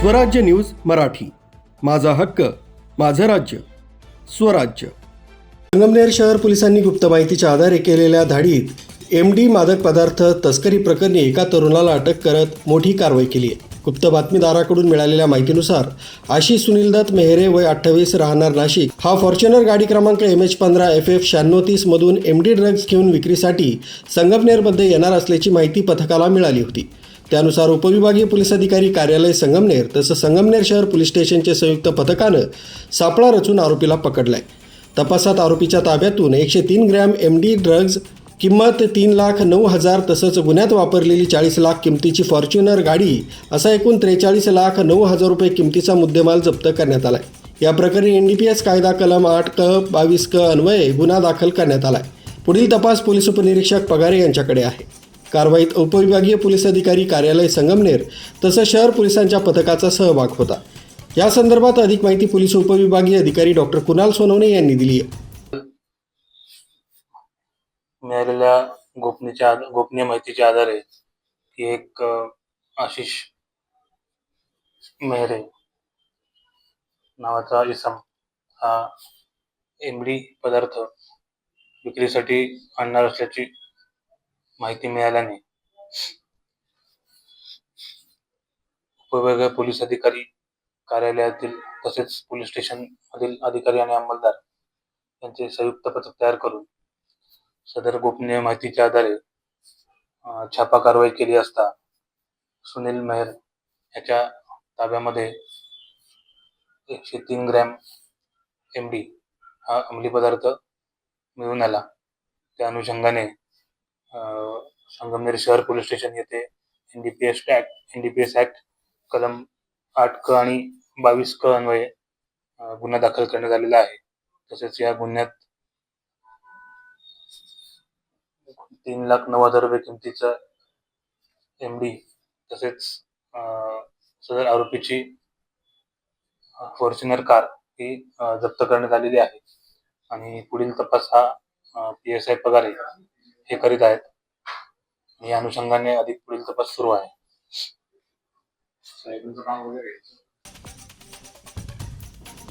स्वराज्य न्यूज मराठी, माझा हक्क माझं राज्य स्वराज्य। संगमनेर शहर पोलिसांनी गुप्त माहितीच्या आधारे केलेल्या धाडीत MD मादक पदार्थ तस्करी प्रकरणी एका तरुणाला अटक करत मोठी कारवाई केली आहे। गुप्त बातमीदाराकडून मिळालेल्या माहितीनुसार आशिष सुनील दत्त मेहरे वय 28 राहणार नाशिक हा फॉर्च्युनर गाडी क्रमांक MH15 FF 9630 मधून MD ड्रग्ज घेऊन विक्रीसाठी संगमनेरमध्ये येणार असल्याची माहिती पथकाला मिळाली होती। त्यानुसार उपविभागीय पोलीस अधिकारी कार्यालय संगमनेर तसंच संगमनेर शहर पोलीस स्टेशनचे संयुक्त पथकानं सापळा रचून आरोपीला पकडलाय। तपासात आरोपीच्या ताब्यातून 103 ग्रॅम MD ड्रग्ज किंमत 3,09,000 तसंच गुन्ह्यात वापरलेली 40 लाख किमतीची फॉर्च्युनर गाडी असा एकूण 43,09,000 रुपये किमतीचा मुद्देमाल जप्त करण्यात आलाय। या प्रकरणी NDPS कायदा कलम 8 क 22 क अन्वये गुन्हा दाखल करण्यात आलाय। पुढील तपास पोलीस उपनिरीक्षक पगारे यांच्याकडे आहे। कारवाईत उपविभागीय पोलीस अधिकारी कार्यालय संगमनेर तसंच शहर पोलिसांच्या पथकाचा सहभाग होता। या संदर्भात अधिक माहिती पोलीस उपविभागीय अधिकारी डॉक्टर कुणाल सोनवणे यांनी दिली आहे। मिळालेल्या गोपनीय माहितीच्या आधारे की एक आशिष मेहरे नावाचा इसम हा MD पदार्थ विक्रीसाठी आणणार असल्याची माहिती मिळाल्याने उपविभागीय पोलीस अधिकारी कार्यालयातील तसेच पोलीस स्टेशन मधील अधिकारी आणि अंमलदार यांचे संयुक्त पथक तयार करून सदर गोपनीय माहितीच्या आधारे छापा कारवाई केली असता सुनील मेहर याच्या ताब्यामध्ये 103 ग्रॅम MD हा अंमली पदार्थ मिळून आला। त्या अनुषंगाने संगमनेर शहर पोलीस स्टेशन येथे NDPS ऍक्ट कलम 8 क आणि 22 क अन्वये गुन्हा दाखल करण्यात आलेला आहे। तसेच या गुन्ह्यात 3,09,000 रुपये किमतीचा MD तसेच सदर आरोपीची फॉर्च्युनर कार ही जप्त करण्यात आलेली आहे आणि पुढील तपास हा PSI पगारे हे करीत आहेत। या अनुषंगाने अधिक पुढील तपास सुरू आहे।